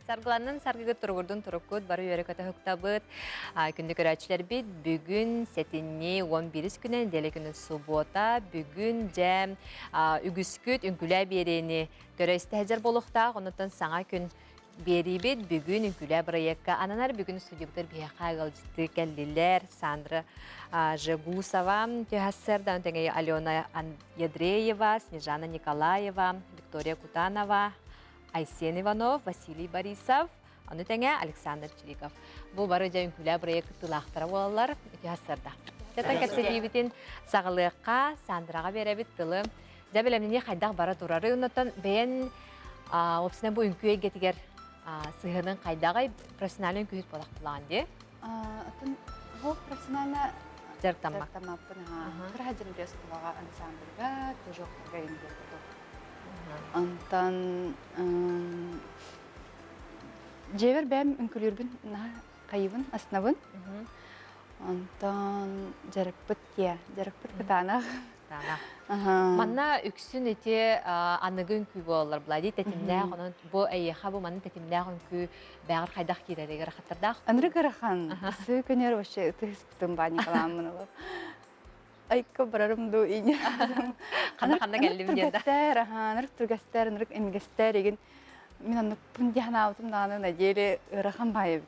Sargılanın sargıgı turgurdun turukut barı yörükata hüktabıt. Kündük öğretçiler bit bugün setinni 11 günen deli günü subota bugün cem ügüsküt ünküle bereni göre istihazır boluqta ondan sana gün beri bit bugün ünküle brayakka ananar bugün stüdyoklar bihaqa galıcıtı geldiler Sandra Жегусова, Тюхассерда, Алена Ядреева, Снежана Николаева, Виктория Кутанова, Айсен Иванов, Василий Борисов, аны тәңе Александр Чириков. Бұл бары жайын күлі проекты лақтыра болалар Тюхассерда. Тәтін кәпседейбітін сағылыққа, Сандраға беребіт тылы. Жәбілеміне қайдақ бара тұрары. Оннан бәйін опсына бұл үнкүйе кетігер сығының қайдағай профессионалын күйіт болақтылаған де? Бұл профессионально Жарықтамақ. Кыра жембес кулага ансамбльга, кружоктарга ингер курдук. Антан жебер бәм үнкүлүрбүн кайыбын, аснабын. Антан жарыкпыт кытанах. Манна үксүн эти аныгын күй болалар булади тетимдээ онон бу эйха бу манын тетимдээ күй бәгәр кайдак киререгер хаттардак. Анры карахан, сүй көнер вообще тыспытым ба Николаевна. Айка барарым ду ине. Канда келдим деді. Анры тургастар, анры эмгестер еген мен аны пундяна аутым даны наделе ырахан байып.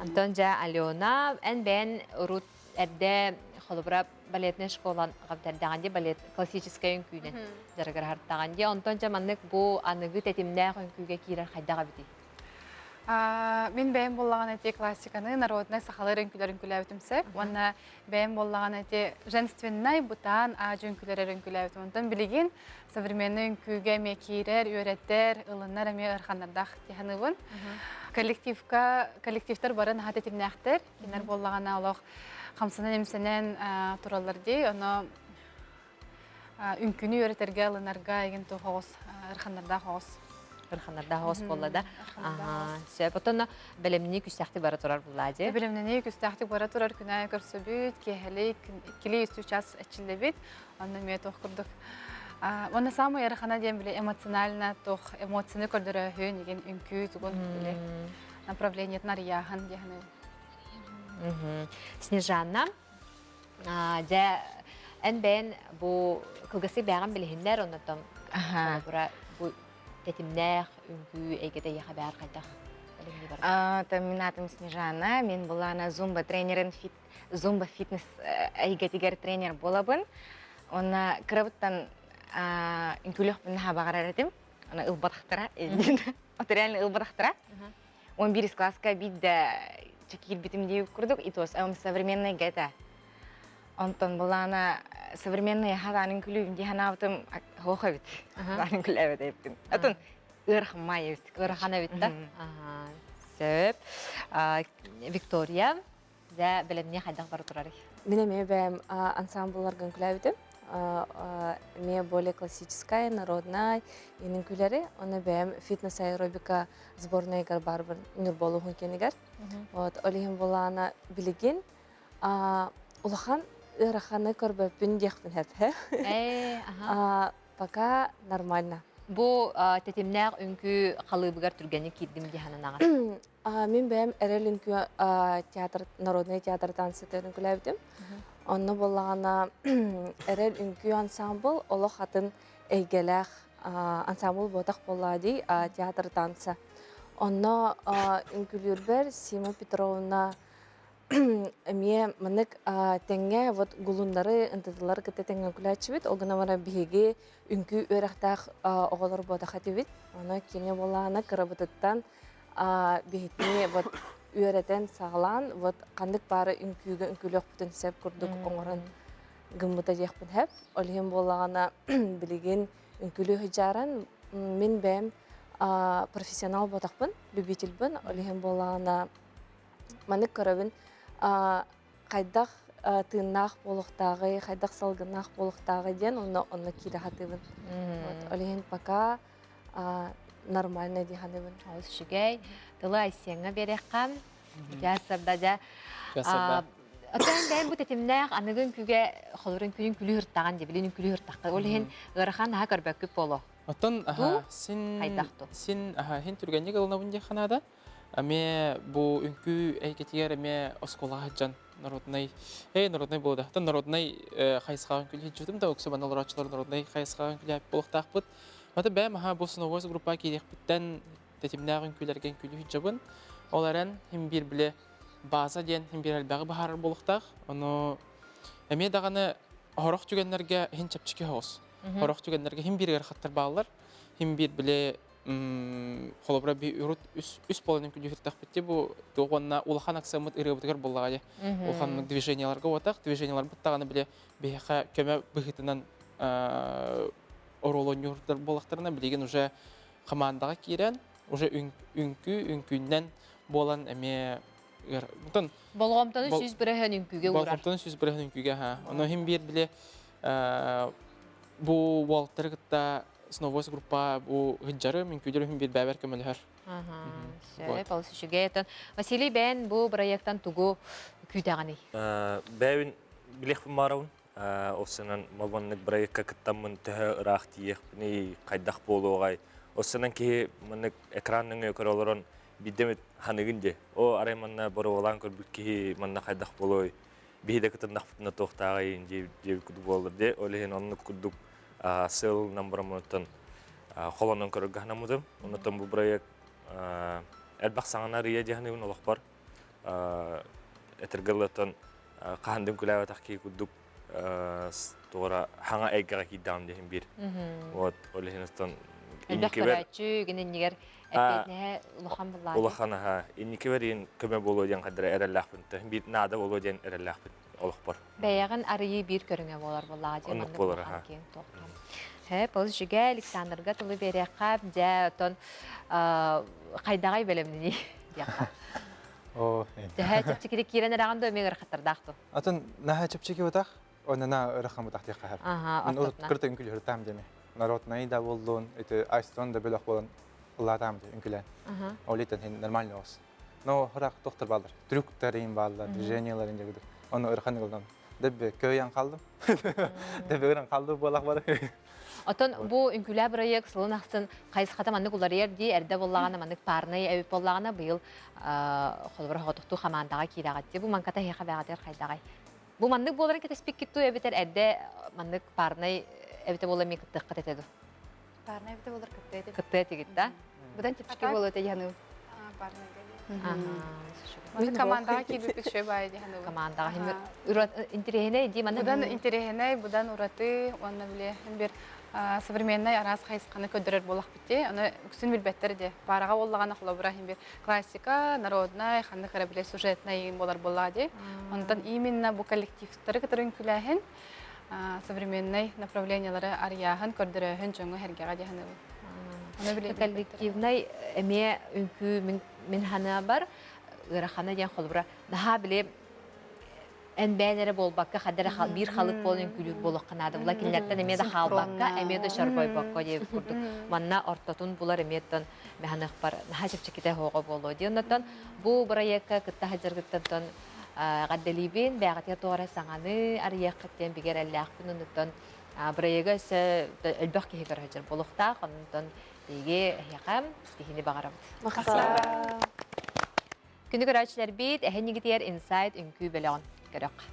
Антон жа Алена эн бен рут эрде холбра балетный школан габдардаган балет классическая күйден жаргар харттаган ди онтон жаманнык бу аныгы тетимдээ күйгө кирер кайдага бити. Мен бәйім боллаған әте классиканы народный сахалар үнкілер үнкіләвітімсі. Оны бәйім боллаған әте женственный бұтан ағжы үнкілер үнкіләвітім. Онтан білеген современный үнкіге мекерер, үйреттер, ұлынар әме ұрханардақ теханығын. Коллективтер барын хат етімнәқтер. Кенер боллаған алақ қамсынан емсенен тұралар дей. Оны үнкіні үйреттерге ұлынарға еген тұғыз, ұрханарда қоғыз. Ырханарда хоос боллада. Потом белемни күстәхти бара турар буллади. Белемни күстәхти бара турар күнә көрсөбүт, кехелек, киле час ачылыбыт. Аны мет окурдук. Оны самый ярхана дем биле эмоционально тох, эмоцияны көрдөрө хөн деген үнкү тугун биле. Направление нарияхан дегене. Снежана. Жа энбен бу кылгысы бяган билһиннер оннотон. Бу тетимнэх үнкү эгеде яха баар кайдах. Менің атым Снежана, мен болана зумба тренерин, зумба фитнес эгетигер тренер болабын. Оны кырыбыттан инкулёх бинна багараратым. Ана ылбатахтара. Это реально ылбатахтара. Он бирис класска бидда чакир битим дип курдук. И то современная гета. Антон была она современная хадан инкулю диханавтым хохавит. Хадан инкулявит айптын. Атын ырхмайыт. Ырхана битта. Сөп. Виктория, да белемне хайдах бар турары. Мне бэм ансамбльларган күләбитим. Мне более классическая, народная, инин күләре. Она бэм фитнес-аэробика сборная гарбарбар Нурболу хункенигар. Вот, олихим булана билигин. Улахан ыраханы көрбөппүн дияхпын хәп. Пока нормально. Бу тетемнәк үнкү халыбыгар түргәне киддим дихананаган. Мен бәм әрел үнкү театр, народный театр танцы төрін күләбітім. Онны болағана әрел үнкү ансамбл, олы хатын әйгеләқ ансамбл ботақ болады театр танцы. Онны үнкүлербер Сима Петровна Мне маннык теңге вот гулундары ынтыдылар кете теңге күләчі бит. Олгына мара биһиги үнкү өрәхтәк оғалар бодақаты бит. Оны кене болағана кырабытыттан биһитне вот үйрәтен сағалан вот қандык бары үнкүгө үнкүлөк бүтін сәп күрдік оңырын гымбыта жекпін хәп. Олхем болағана білеген үнкүлі хыжаран мен бәм профессионал бодақпын, любительбін. Олхем болағана маннык көрөбін қайдақ тыыннақ болуқтағы, қайдақ салғыннақ болуқтағы ден оны кире хатыбын. Олеген пока нормально диханыбын. Олыс шүгей, тылы айсеңі береққам, жасырда да. Отан бәйін бұт әтімнәқ анығын күге қолырын күнін күлі үрттаған дебілінің күлі үрттаққа. Олеген ғырықан аға көрбәк көп болу. Отан сен хен түргенне ғылынабын де қанада. Аме бу үнкү әйкетигер аме осколаға жан народный болды. Тан народный қайысқағын күлі жүрдім да, өксі баналырачылар народный қайысқағын күлі әп болықтақ бұд. Ота бәм бұл группа кейдек біттен тәтімнәғын күлерген күлі жабын. Оларан хем бір біле база ден хем бір әлбәғі бағарыр болықтақ. Оны әме дағаны хорақ түгенлерге хен чапчыке хоғыз. Хорақ түгенлерге хем бір ғырқаттар бағылар. Хем бір біле холобра би урут үс полонын күлі хүрттақ бітте бұ оғанна улахан аксамыт ыры бұтығар болғаде. Улаханның движенияларға отақ. Движениялар бұттағаны біле бейхақа көмі бұғытынан оролон юрттар болақтарына білеген уже командаға керен, уже үнкүннен болан әме Болғамтаны сүз бірәхен үнкүге ұрар. Болғамтаны сүз бірәхен үнкүге. Оны хем бір біле бұ уалттары қытта Сновойс группа бу хыджары мен күдер хим бит бәбәр көмөлөр. Сөп алсы шүгәйтен. Василий бән бу проекттан тугу күтәгәни. Бәвин билек мараун. Осынан мабаннык проектка кыттамын тә рахтиек ни кайдак болугай. Осынан ки мынык экранның көрөлөрөн бидемет ханыгынде. О арайманна боролан көрбүк ки манна кайдак болой. Биде кытындак бутна токтагай инде күдү болду де. Олеген онны күдүк сыл намбрамытын холонон көргәнәмүдем. Оннан бу проект әлбәк саңана рия дигәнен олак бар. Этергәләтен кандым күләвә тахки күдүк тора хаңа әйгә кидәм дигән бир. Вот олегенстан инникебер генен нигәр әпетне улахан буллар. Улахан инникеберин көмө болу дигән кадәр әрәлләхбин. Бит нада болу дигән әрәлләхбин. Олак бар. Бәягын арыйы бир көріңе болар болар дигән. Онлык булар ха. Пол жиге Александрга тулы берекап жа тон кайдагай белемни дияка. Жа чепчики кирен раганда мегер хатырдакту. Атын наха чепчики отах, онана рахам отах дияка хап. Мен урт кырты үнкүл хуртам деме. Народный да болдун, эти айстон да белек болон улатам де үнкүлен. Олитен хин нормально ос. Но хурак доктор балдар. Трюктарин балдар, движенияларын жагыды. Onu ırkanı kıldım. Debbe köyden kaldım. Debbe'den kaldım bolak var. Atan bu ünküle proyekt sılın axsın qayısqata mandık ular yerdi erde bollağana mandık parnay əvip bollağana bıyıl xolbara xotuqtu xamandağa kirağatdi. Bu mankata heqa bəğadır qaydağay. Bu mandık boların ketespik kittu əvitər erde mandık parnay əvite bolla mi qıttıq qat etedu. Parnay əvite bollar qıttı etedu. Qıttı etigidda. Budan tepçiki bolu öte yanı. Parnay Мен командаға кидіп шөй бай дегенде. Командаға хем интерехне ди мана. Будан интерехне, будан ураты, онна биле бир современный арас хайсқаны көдірер болақ бітте. Оны үксін білбеттер де. Бараға олағаны құлабырахим бер классика, народная, ханны қарабіле сюжетная егін болар бола де. Ондан именно бұл коллективтары кітірін күләхін современный направлениялары арияхын көрдіріхін жоңы хәргеға деханы бұл. Коллективный эме үнкү мен хана бар, ырахана ден холбура. Daha bile en beğenere bol bakka kadar bir halık bolun külür boluk kanadı. Bula kinlerden eme de hal bakka, eme de şarboy bakka diye kurduk. Manna ortatun bular emetten mehanak par hacip çekite hoğa bolu diye. Ondan bu buraya kıtta hacer kıttadan gaddelibin beğatiya doğru sananı araya kıtten bir kere lağbın ondan buraya ise elbak ki hikar hacer bolukta. Ondan diye yakam stihini bağırabdı. Maksa. Күнді көрәтшілер бейт, әхен егітер инсайт үнкі бөліғын көріқ.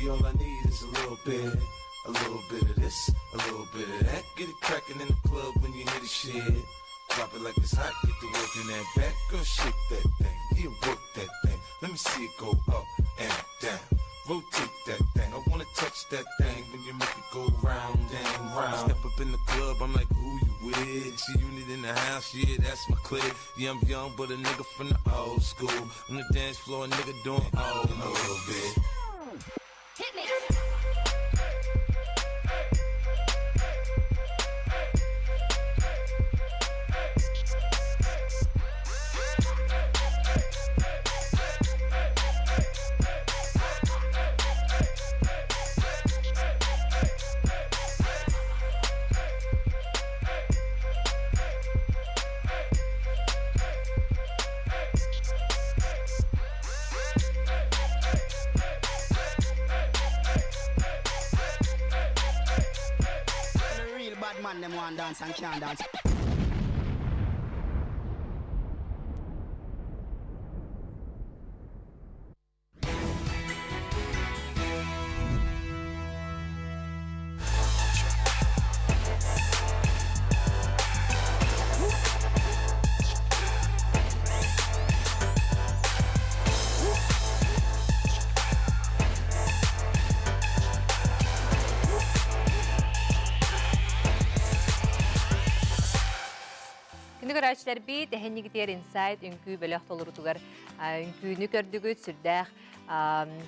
All I need is a little bit of this, a little bit of that. Get it crackin' in the club when you hear the shit. Drop it like it's hot, get the work in that back. Girl, shake that thing, yeah, work that thing. Let me see it go up and down. Rotate that thing, I wanna touch that thing when you make it go round and round. Step up in the club, I'm like, who you with? She unit in the house, yeah, that's my clique. Yeah, I'm young, but a nigga from the old school. On the dance floor, a nigga doing all in a little bit. Hit me. Man, them want dance and can't dance. Görüşler bit, ehni gider insight, ünkü bölük tolurdugar, ünkü nükerdügüt sürdək,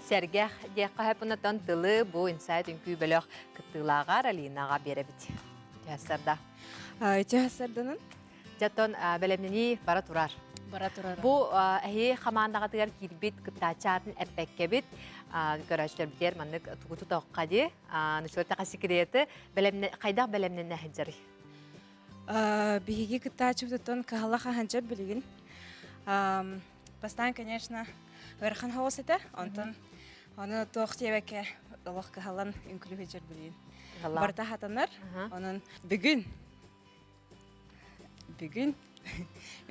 sergah diye kahapınatan tılı bu insight ünkü bölük kıtılağar alinağa berebit. Cahsarda. Cahsardanın? Jaton belemneni bara turar. Bu ehi xamandağa tıgar kirbit kıtaçatın epekkebit. Görüşler biter manlık tuğutu toqqadi. Nüşörte qasikiriyeti qaydaq belemneni hijari. Биги кытачывтан кахалаха ханчар билигин. Бастан, конечно, верхан хаосета, онтон оны тоқтебеке Аллах кахалан үнкүлү хажар билигин. Барта хатанар, онун бүгүн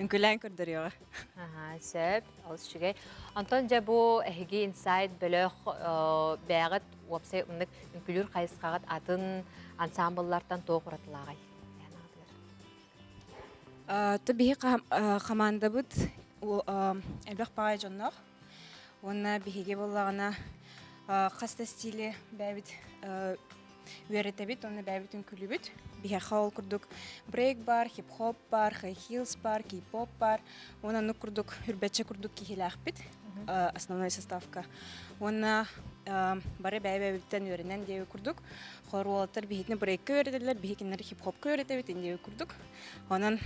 үнкүлән көрдөрөйга. Сөп, алыс шүгей. Антон жа бу эһиги инсайт бөлөк бәгыт вебсайт ундык үнкүлүр кайсыгат атын ансамбльлардан тоогуратылагай. Табиғи қаманда бұд, әлбәқ бағай жоннақ. Оны біхеге болағына қаста стилі бәбіт үйәреті біт, оны бәбіт үнкілі біт. Біхе қауыл күрдік брейк бар, хип-хоп бар, хай-хилс бар, кей-поп бар. Оны нүк күрдік, үрбәтші күрдік кейхелі ақпіт, основной составка. Оны бары бәбіттен үйерінен деуі күрдік. Қор олаттар біхетіне брейкке үйеретелер, біхекенлері хип-хопқа үйерете біт, деуі күрдік. Онын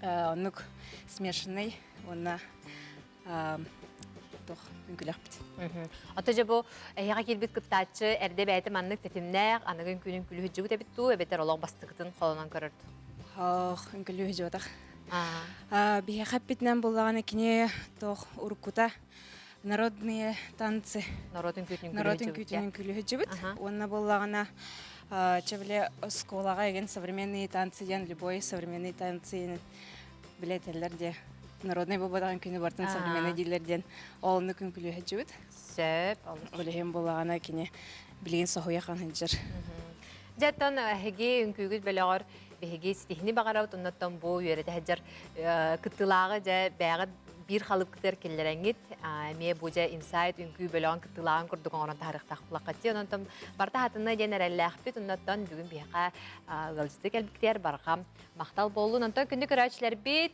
онук смешанный, онна тох үнкүләхбит. Ото же бу эйга килбит кыттачы эрде бәйте маннык тетимнәк аныгын күнүн күлү жигү дебит ту эбетер олог бастыгытын колонан көрөрд. Ах, үнкүлү жотах. Бие хаппитнен буллаган кине тох уркута народные танцы. Народын күтүнүн күлү жибит. Онна буллагана чевле школага еген современные танцы ден любой современный танцы билетелер де народный бабадан күнү бартын современный дилерден олны күн күлү жибит. Сөп, Олехем буллагана кине билген сохуя ханжыр. Жаттан хеге үнкүгүт белегор беге стихни багарау тоннаттан бу үйрете хаджар кыттылагы же бәгы bir халып кытер келлереңит ме бу же инсайт үнкү белегон кыттылагын курдук оңорон тарыхтак булаккатты онтон барта хатына денереллахпит оннаттан бүгүн бияка галжыты келбиктер барга мактал болду онтон күндү көрөчлөр бит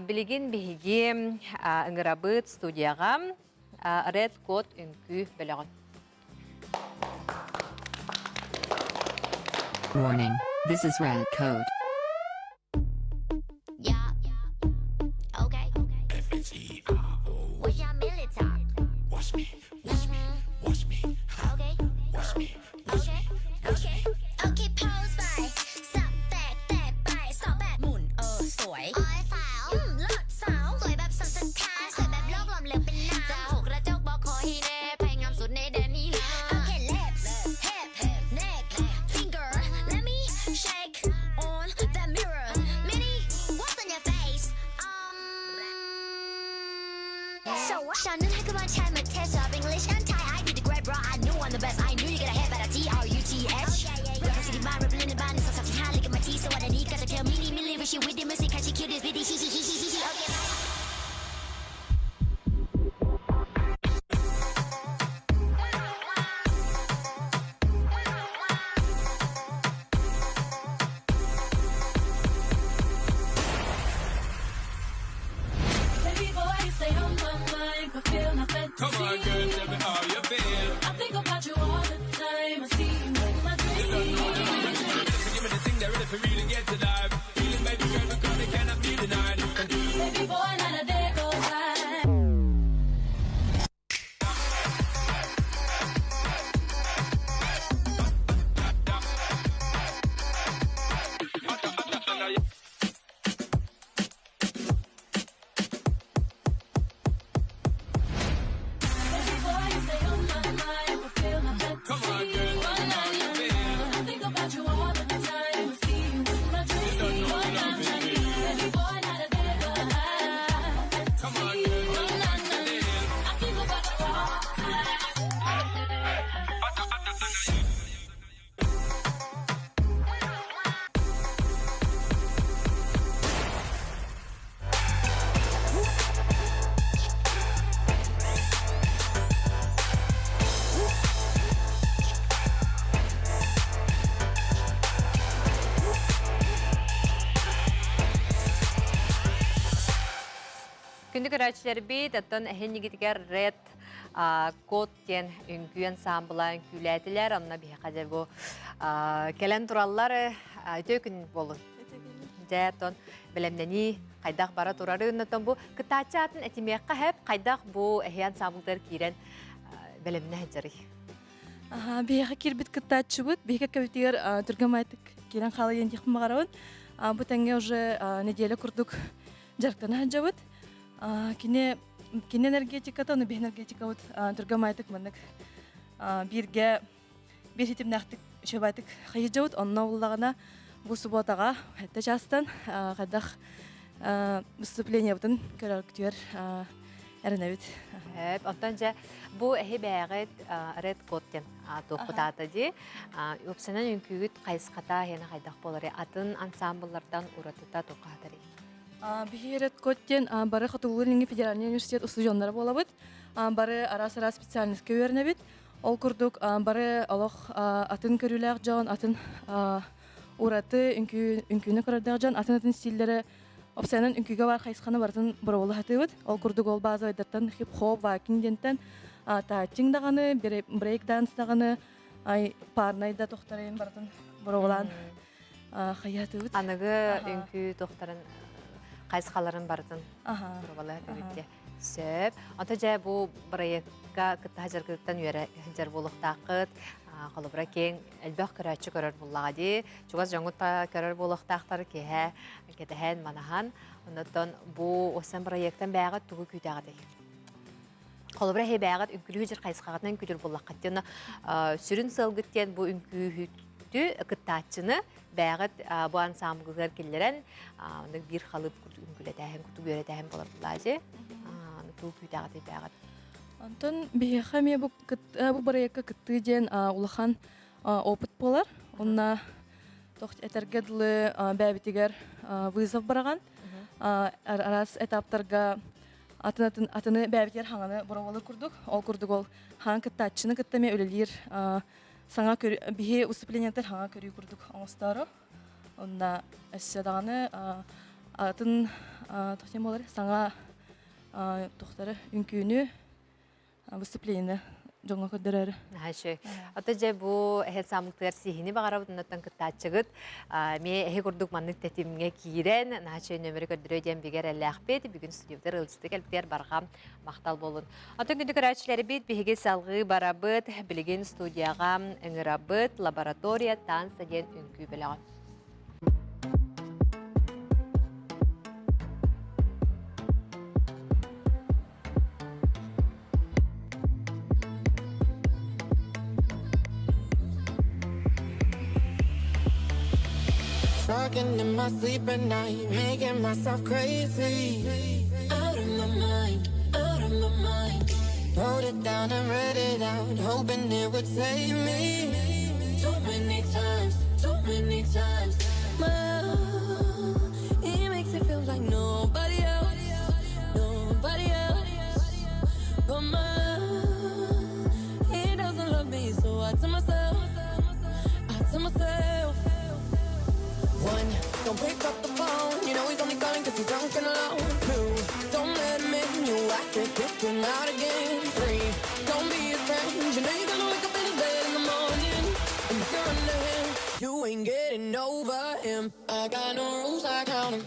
билигин биги ыңырабыт студияга Red Code үнкү белегон. Warning, this is Red Code. Yeah. Okay. What's your military? Watch me. Okay. Okay. Okay, pose by. Stop back by. Stop back. Moon, soi. Oi, sao. Lot sao. Soiแบบสันสถานสวยแบบโลกลมเหลวเป็นน้ำจะหกกระจกบอกขอให้แน่พยายามสุดในแดนนี้นะ Okay, lips, hip, neck, finger. Let me shake on the mirror. Mini, what's on your face? So what? ฉันนั้นให้กำลังใช้มา test of English and Thai. I did the great, bro. I knew I'm the best. I knew you get ahead by the TRUTH. Rap city mind, representing the band. So something high, look at my teeth. So what I need, got to tell me, with she with the music, can she kill this video? Okay. Come on, girl, tell me how you feel. I think about you all the time. I see you in my dreams. Give me the thing that ready for me to get to life. Feeling baby girl because they cannot be denied. Baby boy, not a day goes by. Come on, girl, tell me how you feel. I think about you all the time. I see you in my dreams. Baby boy, not a day goes by. Come on, girl, tell me what you feel. I think about you all the time. Күндү көрөчлөр бит аттан эхеннигитигер Red Code тен үнкү ансамбла үнкүләтилер анна бия кадер бу келен тураллар төкүн болу. Жаттан белемнени кайдак бара турары өнөтөн бу кытачатын этимекка хеп кайдак бу эхен ансамблдар кирен белемне хаҗары. Бия кирбит кытачыбыт бия кабитер тургамайтык кирен халыен тихмагарабын. Бу таңга уже неделя курдук жарктана хаҗабыт. Кине энергетика, но без энергетика вот тургамайтык маннык бирге бир хитимнахтык шөбайтык хайжаут онно уллагана бу субботага хәтта частан кадах выступление бутын көрөктөр эренебит. Оттанча бу эхи бәгыт Red Code тен токутата ди. Өпсенен үнкүгүт кайсыката яна кайдак болары атын ансамбльлардан уратыта токатары. Red Code тен бары Хатуулинги федеральный университет услуженнары болабыт. Бары ара-сара специальность көрөнөбүт. Ол курдук бары алох атын көрүләк жон атын ураты үнкүнү көрөдәк жон атын стильдери опсенен үнкүгө бар кайсыканы бартын боролу хатыбыт. Ол курдук ол база айдаттан хип-хоп вакинг дентен тачинг даганы, брейк данс даганы, парнайда тохтарын бартын боролан хаятыбыт. Аныгы үнкү тохтарын кайсыкаларын бартын боролу хатыбыт. Сөп. Ата жа бу проектка кытта хажаргыттан үере хажар болуктакыт. Холобра кең элбэх көрөчү көрөр буллагади. Чугас жаңутта көрөр болуктактар кеһе кетеһен манахан. Онтон бу осан проекттан бәгат тугу күтәгәди. Холобра хе бәгат үкүлү жер кайсыгатан күтүр буллаккаттына сүрүн сылгыттен бу үкүһүттү кыттачыны бәгат бу ансамбльгар киллерен аны бир халып үкүлетәһен күтү göretäһен болар булажы. Тугу күтәгәди бәгат. Антон бихаме бу проектка кытты ден улахан опыт болар. Онна тохт этергедлы бәбитигер вызов бараган. Арас этаптарга атыны бәбитер хаңаны бороволы курдук. Ол курдук ол хаң кыттачыны кыттаме өлелер саңа бихе уступлениятер хаңа көрү курдук оңостары. Онна эсседаганы атын тохтем болар саңа тохтары үнкүүнү выступление жоңго көдөрөр. Хаше. Ата же бу эхет самыктар сихини багарабыт наттан кыттачыгыт. Ме эхе курдук маннык тетимге кирен, наше нөмөрү көдөрөден бигер эллахбет, бүгүн студияда ылчтык элбер баргам мактал болун. Ата күндү көрөчлөр бит биге салгы барабыт, билген студияга ыңырабыт, лаборатория танц деген үнкү белеган. Talking in my sleep at night, making myself crazy. Out of my mind, out of my mind. Wrote it down and read it out, hoping it would save me. Too many times, too many times. My love, it makes it feel like nobody else, nobody else. But my love, it doesn't love me, so I tell myself. One, don't pick up the phone. You know he's only calling cause he's drunk and alone. Two, don't let him in. You have to kick him out again. Three, don't be his friend. You know you're gonna wake up in his bed in the morning. And if you're under him, you ain't getting over him. I got no rules, I count 'em.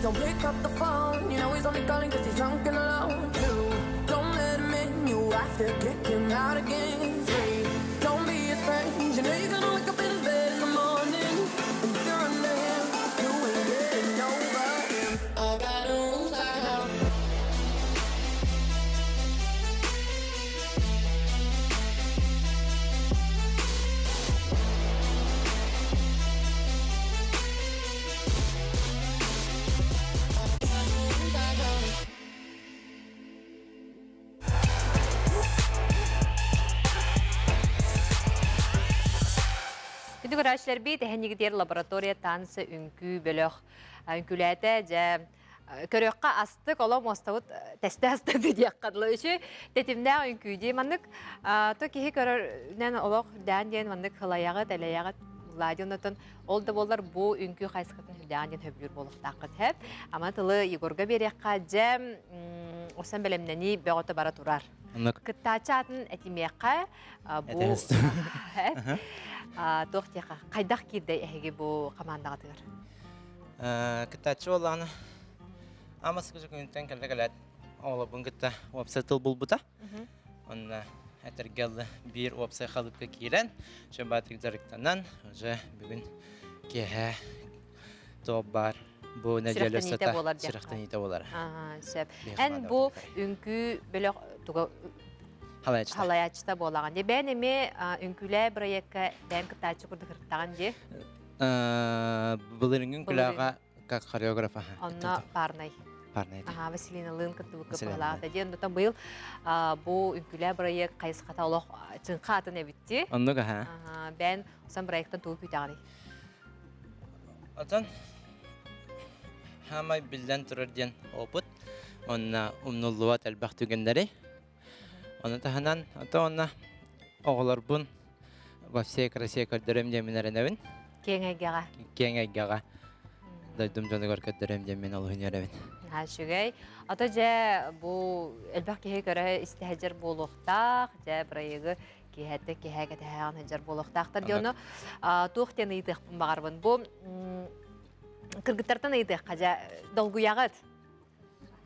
Don't pick up the phone, you know he's only calling cause he's drunk and alone. Two, don't let him in, you have to kick him out again. Three, don't be his friend, you know you're gonna wake up in his bed in the morning. And if you're under him, you ain't getting over him. I got no rules, I have. Күндү көрөчлөр бит эхнигидер лаборатория танцы үнкү бөлөк үнкүләтә жа көрөккә астык олом остабыт тесте астык дияккадлы үчү тетимдә үнкүди маннык то кихи көрөнен олок дан ден маннык хылаягы телеягы ладионотон ол да болар бу үнкү кайсыкытын дан ден хөбүр болуктакыт хеп ама тылы Егорга берекка жем осан белемнени бөгөтө бара турар. Кыттачатын этимекка бу Тохтяха, кайдах кирде эһиге бу командага тыгыр? Кытачы оланы амасы күзі күнтен кәлі ола бұнгытта уапсайтыл бұлбыта. Онна әтергелі бір уапсай қалыпқа кейлен. Шабатық зарықтанан, уже бүгін кеге топ бар. Бу нәжелі өсіта сұрақтанита болар. Ән бу үнкі бөлік туға халаячта болаган. Бән эме үнкүлә проектка бән кытачы курды кырттаган же. Булырын күләгә как хореографа. Анна парнай. Парнай. Василина Лын кытты кыпыла. Дәден дутан быел бу үнкүлә проект кайсыката олох чынка атын эбитти. Аннага ха. Бән сан проекттан тугу күтәгәри. Атын хамай билдән турыр дигән опыт. Онна умнуллуат әлбәхт түгәндәре. Оны таханан ата-ана оғылар бұн во всей красе көрдөрөм демен эренебин. Кеңегеға. Кеңегеға. Дойдум жонугар көрдөрөм демен ол хүнеребин. Шүгей. Ата же бу элбак кеге көрө истехежер болуктак, же брайыгы кехетте кехеге таган хежер болуктактар жону туохтен ыйдык багарбын. Бу кыргыттардан ыйдык кажа долгуягыт.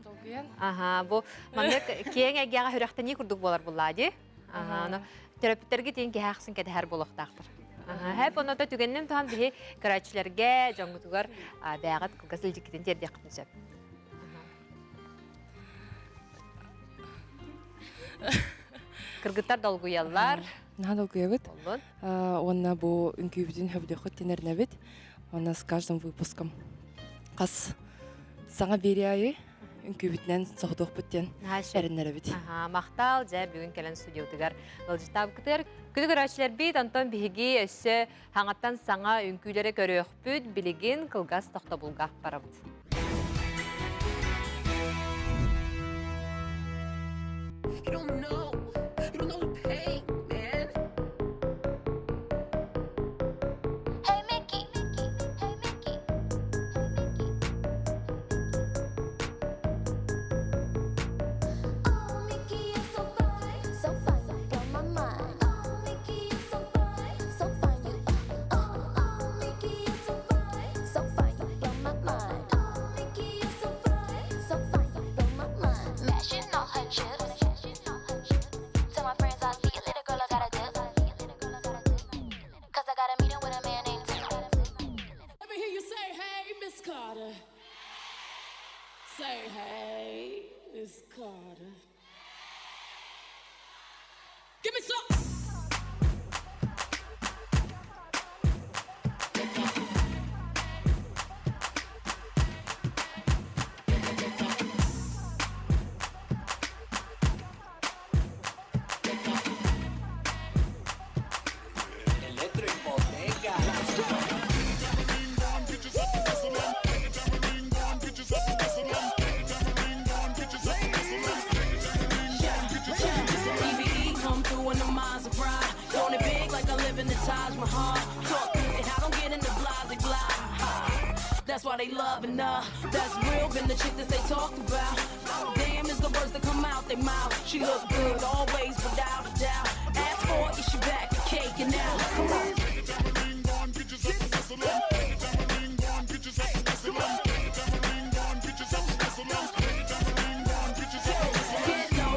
Долгуян? Ага, бу мандык кеңегега хүрөктен ни курдук болар буллади. Ага, ну терапевттерге тен кехаксын кетер болуктактар. Hep onu da tükendim tam bir kıraçlarga, jongutugar dağıt kılgasıl dikten terdi qıtnsap. Kırgıtlar dolguyallar. Надо угадать. Он был инкубитин хабдехот тенерневит. Он с каждым выпуском. Кас саңа беряй инкубитнен сохдох бутен эрнеревит. Ага, мақтал жа бүгүн келен студиотугар ылжытап кытыр. Күнү көрөчүлөр бит Антон биһиги өссө хаңаттан саңа үңкүлөрө көрөкпүт билигин кылгас тохтобулга барабыт. You don't know the pain, man. Hey Mickey, hey Mickey, oh Mickey, you're so fine, you blow my mind. Oh Mickey, you're so fine, you. Oh Mickey, you're so fine, you blow my mind. Oh Mickey, you're so fine, you blow my mind. Mashing all her chips. Tell my friends I see a little girl, I gotta dip. 'Cause I got a meeting with a man named Tim. Let me hear you say, hey, Miss Carter. Say, hey, Miss Carter. Give me some. EVE come through in the Maserati. Throwing it big like I live in the Taj Mahal. Talk good, I don't get into blah, blah. That's why they loving her. That's real, been the chick that they talked about. Damn is the words that come out their mouth. She look good always, without a doubt. Ask for it, she back the cake and now. Come on.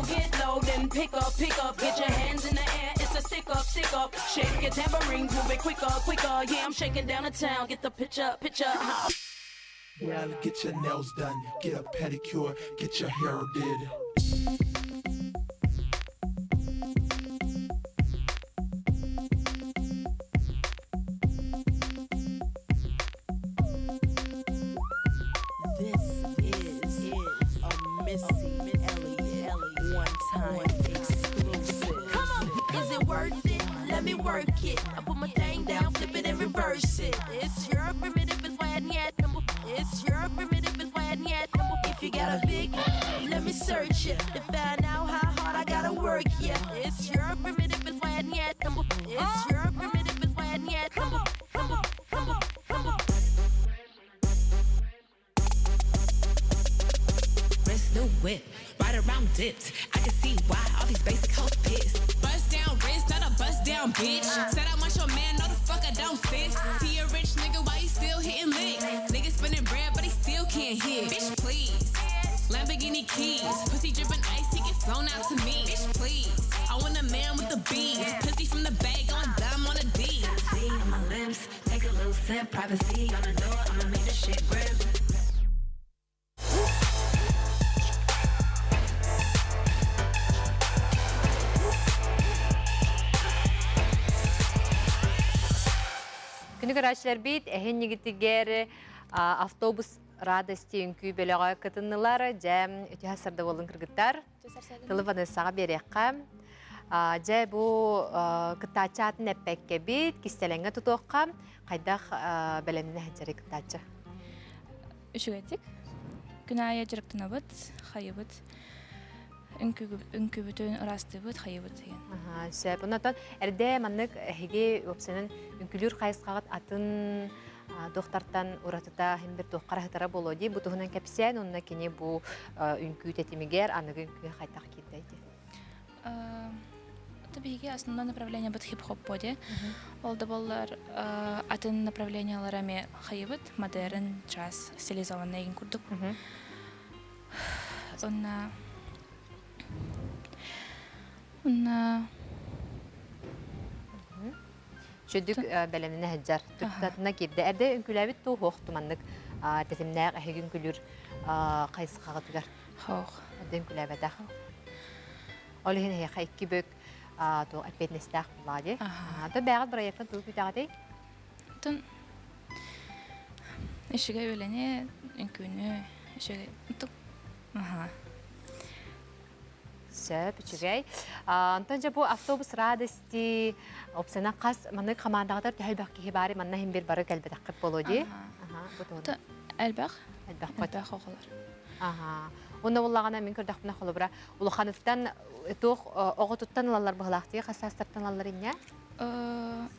Get low, then pick up, get your hands in the air, it's a stick up, shake your tambourines, move it quicker, yeah, I'm shaking down the town, get the picture, Well, get your nails done, get a pedicure, get your hair did. This is a Missy Elliott one-time exclusive. Come on, is it worth it? Let me work it. I put my thing down, flip it and reverse it. It's your primitive is why yet number. It's your primitive is why yet number. If you got a big, let me search it to find out how hard I gotta work. Yeah, it's your primitive is why yet number. It's your primitive is why yet number. Wrist new whip, right around dipped. I can see why all these basic hoes pissed. Bust down wrist, not a bust down bitch. Said I want your man, no the fuck I don't fit. See a rich nigga, why he still hitting licks? Nigga spinning bread, but he still can't hit. Bitch, please. Lamborghini keys, pussy dripping ice, he get flown out to me. Bitch, please. I want a man with the bees, pussy from the bag, going dumb on a D. See on my limbs, take a little sip, privacy on the door, I'ma make this shit grip. Күнү көрөчүлөр бит эхен нигитигер автобус радости үңкүй бөлөгө кытыннылар жам өтө хасырда болун кыргыттар. Телефоны сага берекка. Же бу кытачатын эппекке бит кистеленге тутуокка кайдах белемне хажары кытачы. Үшүгетик. Күная жырыктынабыт, хайыбыт. үнкүбүтүн ырастыбыт хайыбыт деген. Сөп. Оннан әрде маннык хеге өпсенен үнкүлүр қайысқағыт атын доқтартан уратыта хем бір тоққара хытара болоди. Бу туһунан кепсен, онна кене бу үнкү тетимигер аныгы үнкү қайтақ кирдейди. Табиги основное направление бит хип-хоп боди. Олда боллар атын направленияларами хайыбыт, модерн, джаз, стилизованный еген курдук. Онна Шөдүк бәлеміне хәджар. Туттатына кирді. Әрде үнкүләбіт ту хоқты маннык тәтімнәғ әхі үнкүлүр қайысқағы түгер. Хоқ. Әрде үнкүләбіт әқ. Олы хен әйқа ikki бөк әпетнестәқ бұлади. Та бәғат бір аяқтан туы күтәғадай? Тын ішіге өләне үнкүні ішіге ұтып. Сөп, үчігей. Антон жа бұл автобус радости опсана қас маны командағадар тәлбәқ кейі бары манна хем бір бары кәлбәт аққып болуди. Әлбәқ? Әлбәқ оғылар. Онда болағана мен көрдіқ бұна қолы бұра. Улы қанықтан тоқ оғытыттан лалар бұғылақты, қасастырттан лалар ине?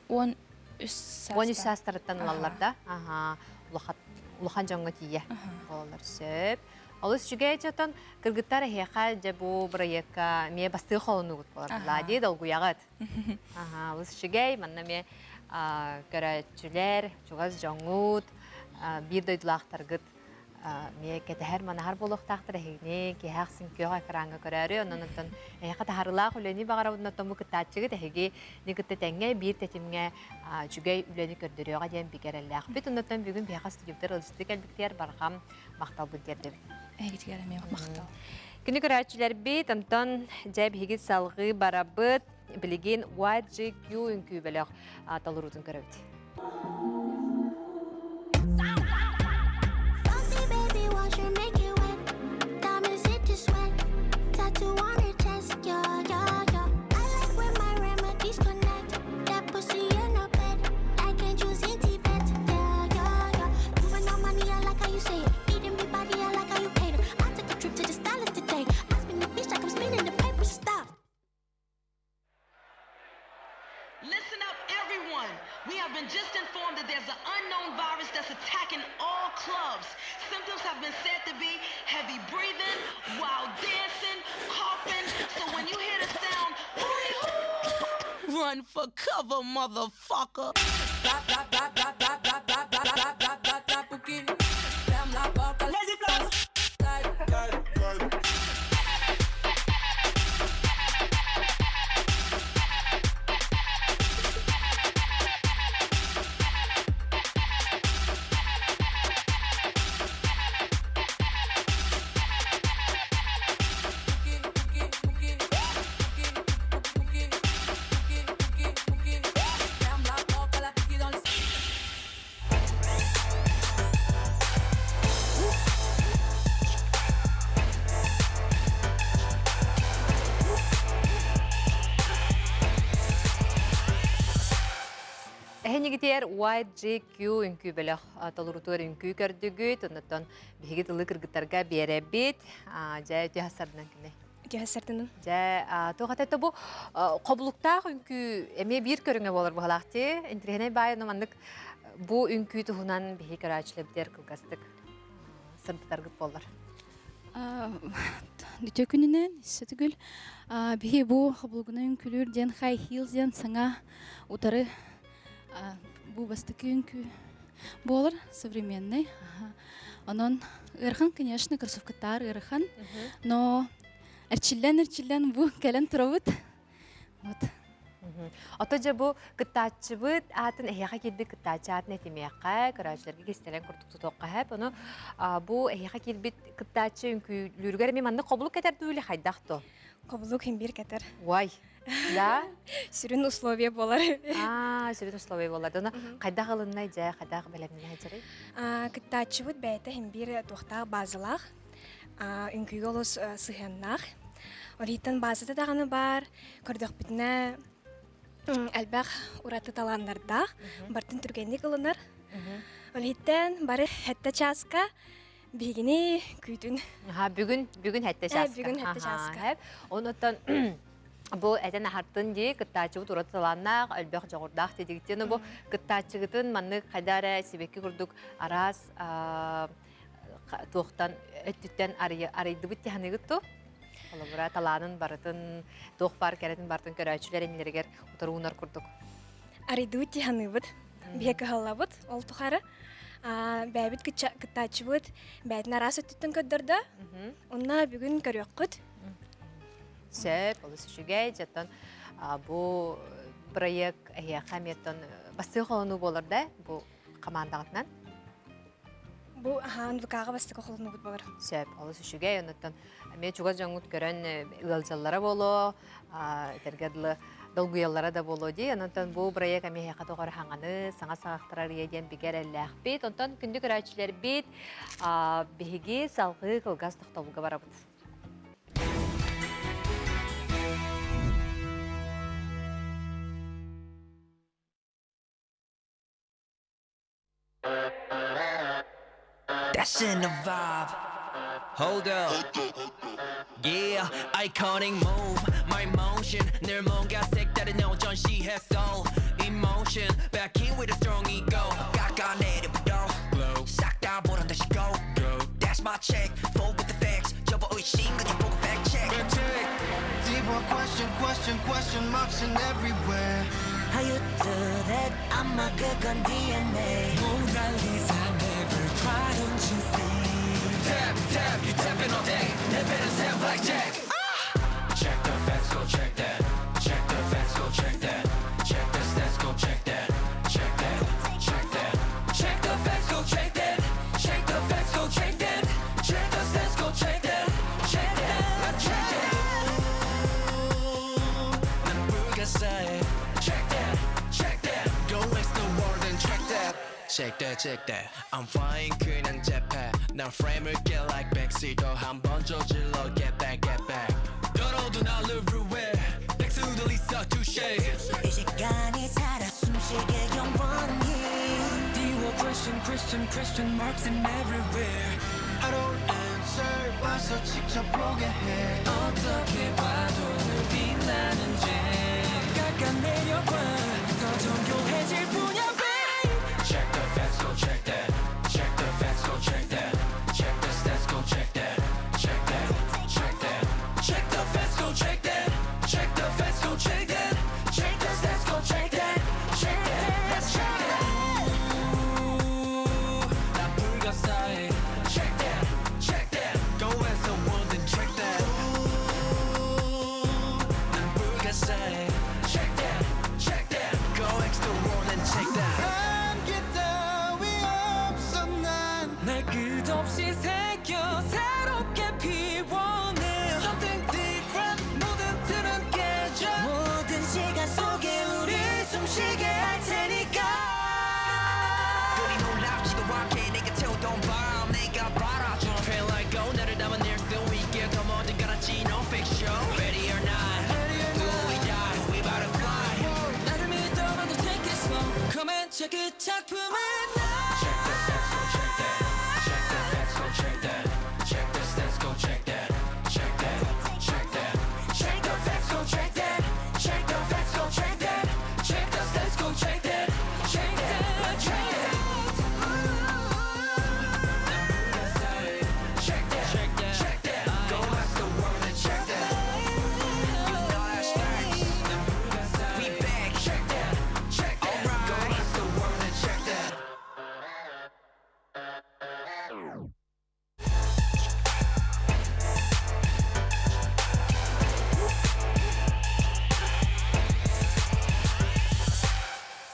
13 састырттан лалар да. Улыхан жоңға тие. Олар сөп. Олыс жүгей жотон кыргыттар хеха жабу проектка ме басты холуну гут болар. Лади долгуягат. Олыс жүгей манна ме көрәчүләр, чугаз жоңут, бир дойдулақтаргыт ме кетәһәр манахар болохтақтыр хегне кехәксин көга экранга көрәре, оннан хеха тахарлах үлени багарабына тому кытачыгы хеге никытта тәңгә бир тәтимгә жүгей үлени көрдөрөга дигән бигәрәлләх. Бит оннан бүген бехас студиялар алыстык әлбиттер баргам мактал бүлдерде. Күні көрәтшілер бейт, антон жәб хегет салғы барабыт білеген YGQ үнкі бәліғ талырудың көрәуді. We have been just informed that there's an unknown virus that's attacking all clubs. Symptoms have been said to be heavy breathing, wild dancing, coughing. So when you hear the sound, run for cover, motherfucker. Lazy flows. Әхенегітер YGQ үнкі бәліғ талырутуар үнкі көрдігіт, оннаттан бігет ұлы кіргіттарға беребет, жай өте хасардынан кіне? Өте хасардынан. Жай тоғатайты бұл қобылықтақ үнкі әме бір көріңе болар бұғалақты, интерхене бай номандық бұл үнкі тұғынан бігі көрәчілебдер қылғастық сырдытарғыт болар. Дүте күнінен, сөтігіл, бігі бұл қобылығына үнкілер ден хай хил ден саңа ұтары бу бастыки үнкү болар современный. Онон ырхан, конечно, кроссовкаттар ырхан, но эрчиллен бу келен туробут. Вот. Ото же бу кыттачыбыт атын эхяка кирди кыттачы атын этимияка көрәчләргә кестелен куртук тотокка хәп. Оны бу эхяка кирбит кыттачы үнкүлүргәр мен манны кабулук кетер дүле хайдакты. Кабулук хем бир кетер. Вай. Да? Сүрін условия болар. Сүрін условия болар. Оны қайда ғылыннай жа, қайда бәлемнен ажырай? Кыттачыбыт бәйті хем бир тоқтақ базылақ, үнкүйгі олыс сығаннақ. Олиттен базыты дағаны бар, көрдіқ бітіне әлбәқ ұраты таландардақ, бартын түргенді қылыныр. Олиттен бары хәтті часқа бигини күтүн. Бүгүн хәтта шаска. Бүгүн хәтта шаска. Онотон бу этен ахартын ди кыттачы турат саланнак албах жогордак дедигтен бу кыттачыгытын манны кайдара себекки курдук арас тохтан өттүттен арайды бит ханыгытту. Алабыра таланын барытын тох бар керетин бартын көрөчүлөр энилергер утуруунар курдук. Арайды бит ханыбыт. Бияка халлабыт ол тухары. Бәбит кыттачыбыт. Бәдин арас өттүттен көддөрдө. Онна бүгүн көрөккүт. Сөп, олысы шүгей, жаттан бұл проект қаметтен басты қолыну болыр да, бұл командағытынан? Бұл НВК-ға басты қолыну бұд болыр. Сөп, олысы шүгей, оныттан мен чугаз жаңғыт көрін ұлалжалары болу, тергерлі долгуялары да болу дей, оныттан бұл проект әме қаты қоры хаңаны, саңа сағақтырар еден бігер әлләқ бет, оныттан күнді көрәчілер бет, бігеге салғы қылғаз тұқталуға бара бұд. That's in the vibe. Hold up. Yeah, iconic move. My motion. 늘 뭔가 색다른 전시했어. Emotion. Back in with a strong ego. 깎아내려부터. 싹다 보란 다시 go. That's my check. Full with the facts. 접어 의심 그냥 보고 fact check. Deeper question marks in everywhere. How you do that? I'm a good on DNA. Mona Lisa, never try, don't you see? Tap, you tapping all day. That better sound like Jack. Check the facts, go check that. Check the facts, go check that. Check the stats, go check that. Check that, check that. Check the facts, go check that. Check the facts, go check that. Check the stats, go check that. Check that, let's check that. 난 불가사해. Check that, check that. Go waste the world and check that. Check that. I'm flying 그냥 jetpack. 난 frame을 get like backseat. 한번 저질러 get back. 걸어도 나를 ruin. 백수도 리사 touche. 이 시간이 살아 숨쉬게 영원히. 띄워 question marks in everywhere. I don't answer. 와서 직접 보게 해. 어떻게 봐도 늘 빛나는지. 깎아내려봐. 더 정교해질 뿐이야. Check the facts, go check that. Check the facts, go check that. Check the stats, go check that. Check that, check that. Check the facts, go check that. Check the facts, go check that. Check the stats, go check that. Check that, let's check that. 난 불가사해. Check that. Go as the world and check that. 난 불가사해. Check that. Go X the world and check that. 날 끝없이 새겨 새롭게 피워내 Something different 모든 틀은 깨져 모든 시간 속에 우리 숨쉬게 할 테니까 그리 놀랍지도 않게 내가 태우던 밤 내가 바라줘 Feel like go 나를 담아낼 수 있게 더 모든 garanti no fiction Ready or not Do we die we about to fly 나를 믿어봐도 take it slow Come and check it 작품은 나 Check the facts go check that Check the facts, go check that. Check the stats, go check that. Check that, check that. Check the facts, go check that. Check the facts, go check that. Check the stats, go check that. Check that, check that. Check that, check that. Go ask the world and check that. You know that's facts. We back. Check that, check that. Alright. Go ask the world and check that.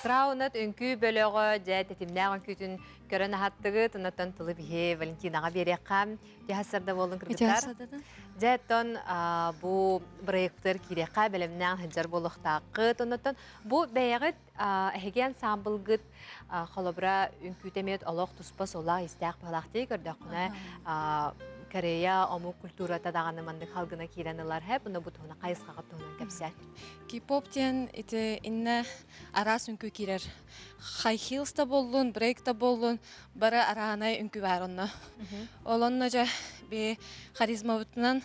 Сраунат үнкү бөлөгө жа тетимнаган күтүн көрөн хаттыгы тынаттан тылы бихе Валентинага береккам жахасарда болдун кыргыздар. Жаттан бу проекттер кирекка белемнен хыжар болохтакы тынаттан бу бәягыт эген самбылгыт холобра үнкүтемет олох туспас ола истак балакты көрдөкүнө Корея ому культурата даганы мандык халгына киранылар хеп уну бутуна кайыскага тонун кепсер. K-pop тен ите инне арас үнкү кирер. High heels та боллун, break та боллун, бары араанай үнкү бар онна. Олонна жа бе харизма бутынан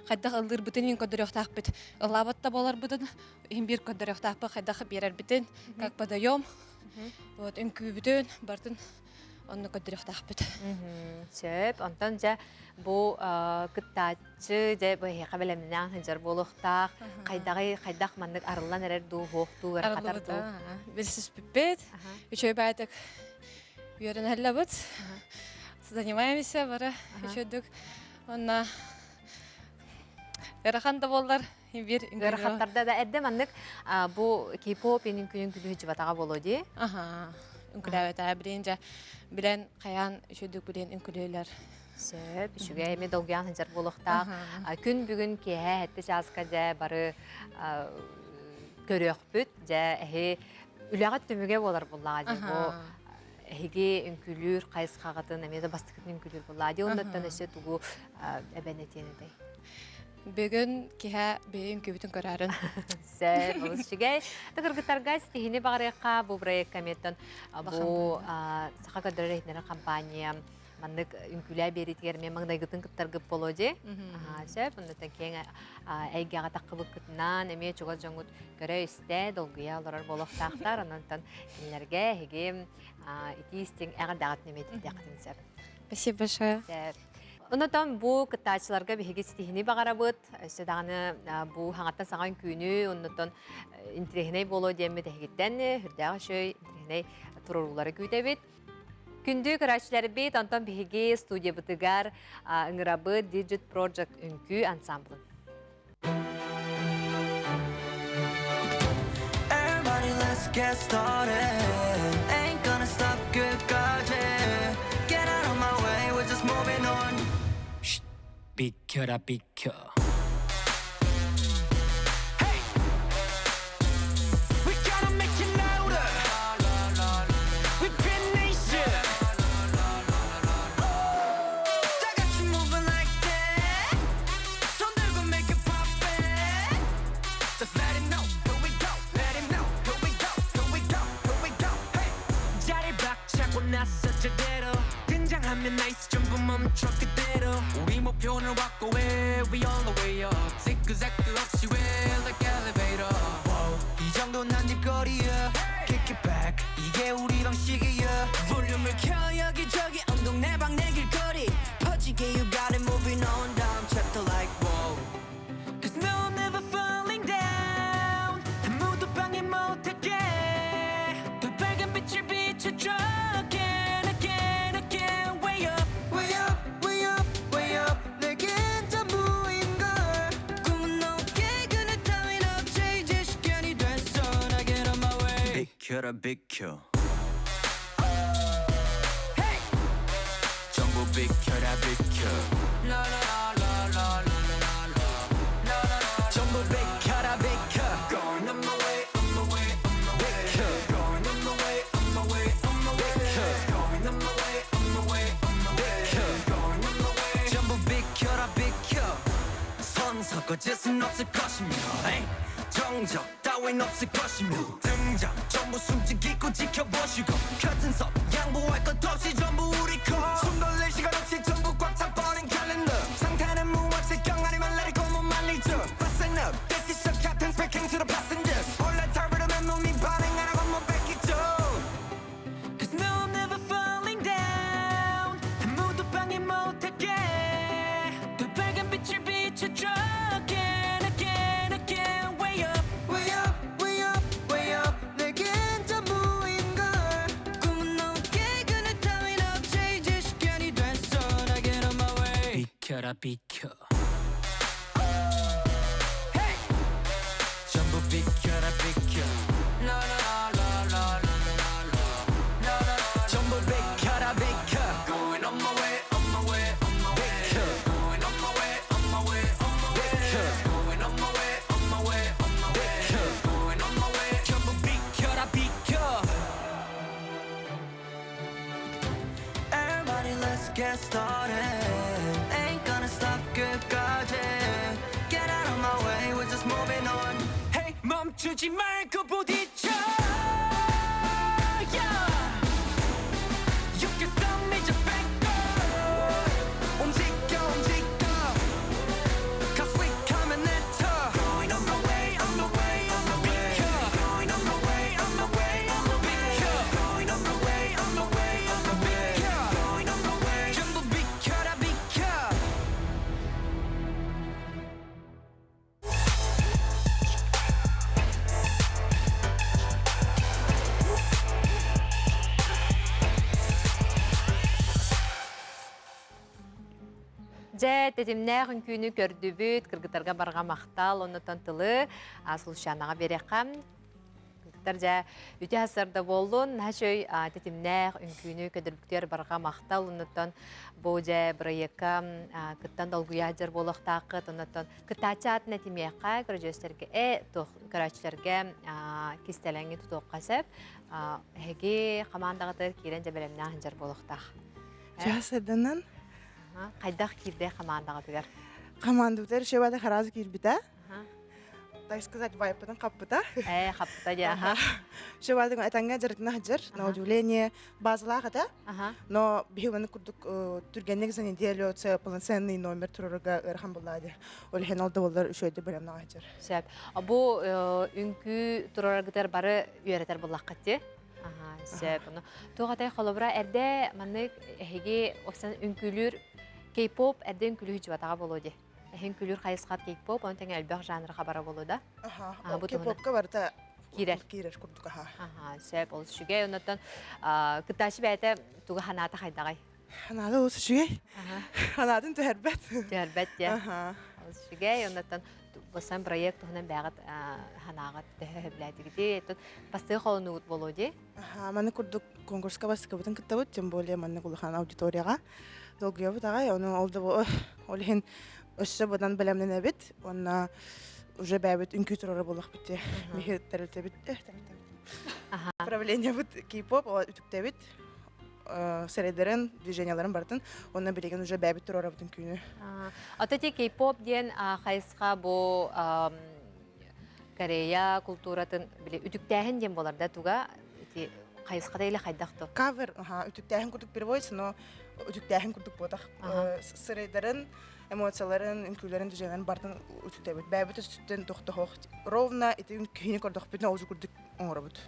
хайдах ылдыр бутын ин көдөрөктак бит. Лабатта болар бутын ин бир көдөрөктак бит хайдах берер битин. Как подаём. Вот үнкү бүтүн бартын онны көдөрөктак бит. Сөп, онтон жа бу кыттачы же бу хабелемнен ханжар болуктак, хайдах мандык арылан эрер ду хокту катар ду. Бирсиз пипет. Үчөй байтык. Үйөрөн хеллабыт. Занимаемся бара. Үчөдүк. Онна Эраханда болдар бир Эрахаттарда да эрде мандык бу K-pop энин күнүн күлү жибатага болоди. Үнкүләбәтә биренҗә белән каян үчөдүк белән үнкүләләр. Сөп, шуга эме долгян ханжар болуктак. Күн бүгүн кеһә хәтте жазка жа бары көрөкпүт жа үләгат төмөгө болар буллага жа бу Эге үнкүлүр кайыскагатын эмеде бастыкын үнкүлүр буллага. Оннан эсе тугу эбенетенедей. Бүгін кеһә бейін көбітін көрәрін. Сәр, бұл шігай. Тығырғыттарға стихіне бағырыққа бұл проект кометтен бұл сақа көдірі етінері компания мандық үнкүлі беретігер мен маңдайғытын күттарғы болуды. Сәр, бұндықтан кейін әйгеға таққыбық күтінен әме чуға жоңғыт көрі үсті долғыя оларар болуқтақтар. Оннан кенлерге әге итістің әғір дағат неметі дәқтің сәр. Спасибо большое. Онотон бу кытаачыларга биһиги стихини багарабыт, седаганы бу хаңаттан саңан күнү, онотон интрихиней боло демме дегиттен хүрдәгә шөй интрихиней турулары күтәбит. Күндү карачлары бит, онтон биһиги студия бытыгар ыңырабы Digit Project үнкү ансамблы. Everybody, let's get started. Ain't gonna stop 끝까지. Get out of my way, we're just moving on. 비켜라 비켜 Hey! We gotta make it louder. We've been nation. 다 같이 moving like that. 손 들고 make it poppin'. Just let it know. Here we go. Let it know. Here we go. Here we go. Here we go. Hey! 자리 박차고 나서 제대로 등장하면 나이스 전부 멈춰 그대로 우리 목표는 확고해 We all the way up 지그재그 없이 왜 like elevator Wow, 이 정도는 한입 거리야 Kick it back 이게 우리 방식이야 볼륨을 켜 여기저기 엉덩 내방 내 길거리 퍼지게 you got it moving on down chapter like wow Cause no I'm never falling down 아무도 방해 못하게 더 빨간 빛을 비춰줘 Again again again Way up Way up, way up, way up 내겐 전부인걸 꿈은 높게 그늘 따윈 없지 이제 시간이 됐어 나 get on my way 비켜라 비켜 Hey! 전부 비켜라 비켜 La la la la la la la la 전부 비켜라 비켜 Going on my way, on my way, on my way Going on my way, on my way, on my way Going on my way, on my way, on my way Going on my way 전부 비켜라 비켜 선 섞어 짓은 없을 것이며 정적 따윈 없을 것이며 등장 전부 숨지기고 지켜보시고 같은 섭 양보할 것 없이 전부 우리 거숨 돌릴 시간 없이 전부 꽉 차버린 캘린더 상태는 무엇이 경아리만 let it go 못 말리죠 Listen up, this is your captain speaking to the passengers 올라탈 리듬에 몸이 반응 안 하고 못 뺏기죠 Cause no I'm never falling down 아무도 방해 못하게 더 빨간 빛을 비춰줘 Again again again Way up Way up, way up, way up 내겐 전부인걸 꿈은 높게 그늘 따윈 없지 이제 시간이 됐어 나 get on my way 비켜라 비켜 Hey! 전부 비켜라 비켜 La la la la la la la la 전부 비켜라 비켜 Going on my way, on my way, on my way Going on my way, on my way, on my way Going on my way, on my way, on my way Going on my way 전부 비켜라 비켜 Everybody let's get started Ain't gonna stop 끝까지 Get out of my way, we're just moving on Hey 멈추지 말고 부딪혀 fire. You can stop me, just back up. 움직여, 움직여. 'Cause we coming at ya. Going on my way, on my way, on my way. Going on my way, on my way, on my way. Going on my way, on my way, on my way. Going on my way. 전부 비켜라, 비켜. Же тетимнәғін күні көрдүбіт, кыргытарға барға мақтал, оны тантылы, асылшанаға береқам. Кыргытар же үте асырда болын, әшөй тетимнәғ үнкүйіні көдірбіктер барға мақтал, оны тан бұл же бірайекка кыттан долгуя жер болықтақыт, оны тан кытачы атын әтімеққа, көрәчілерге кестеләңі тұтуқ қасып, әге қамандағытыр керен же бәлемнәғын жер болықтақ. Жасаданан Қайдақ кирде командаға түгер? Командутер шебада харазы кирбита. Так сказать, вайпадан қаппыта. Қаппыта, да. Шебадың атанға жарытына хаджар, на удивление базалаға да. Но бігіваны күрдік түргеннек за неделю, це полноценный номер тұрырға ұрхан болады. Олхен алды олар үшөйді білемна хаджар. Сәп. Бұл үнкі тұрырғытар бары үйеретер болақ қатты? Сәп. Тоғатай қолыбыра әрді манық әхеге оқсан үнкілер кей-поп әрді үнкілі хүчібатаға болуды. Үнкілер қайысқат кей-поп, оны тәңі әлбәқ жанрыға бара болуда. Кей-попқа барыта Кирер күрдік. Сәп, ол үшіге. Онытын күтташі бәйті туғы ханаты қайдағай? Ханаты ол үшіге? Ханатын түхәрбәт. Түхәрбәт, де. Ол үшіге. Онытын Босан проект туһунан бәгат ханагат төһөбләдигди. Пасты холны ут болоди. Маны курдук конкурска баска бутын кыттабыт, тем более маны кулхан аудиторияга. Долгуя бутагай, оны олды бу олхин өссө будан белемнен бит. Онна уже бәбит үнкү турары болак битти. Михи терилте бит. Правление бит кей-поп, үтүктө бит. Средерен движенияларын бартын, онна билеген уже бәбит турары бутын күнү. Атати кей-поп ден хайысқа бу Корея культуратын биле үтүктәһин ден боларда туга хайысқа да иле хайдакты. Кавер, үтүктәһин курдук переводится, но үтүктәһин курдук ботак. Средерен эмоцияларын, үнкүләрен движенияларын бартын үтүктә бит. Бәбит үстүттен тохтохох. Ровно ити үнкүне курдук бит, озу курдук оңорабыт.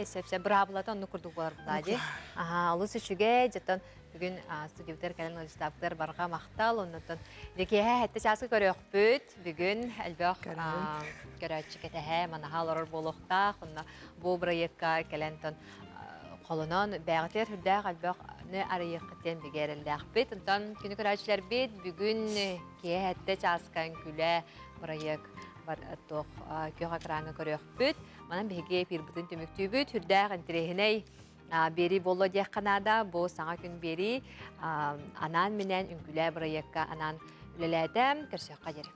Сәп-сәп браблата онны курдук болар булади. Алыс үшүге жаттан бүгүн студиотер кален олыстаптар барға мақтал, оннотон лекеһе хәтте часкы көрөк бүт, бүгүн әлбәк көрәчі кетәһе манахал орор болохтақ, онна бу проектка калентон қолынан бәғытер хүрдәк әлбәк не арайыққытен бігерілдәк бит, онтан күні көрәчілер бит, бүгүн кеһе хәтте часкан күлә проект бар тоқ көға краңы көрөк бүт, манан беге пир бутын төмөктүү бүт, хүрдәк интерехиней бери боло дек канада, бу саңа күн бери анан менен үңгүлә проектка анан үлеләдәм көрсөкка жер.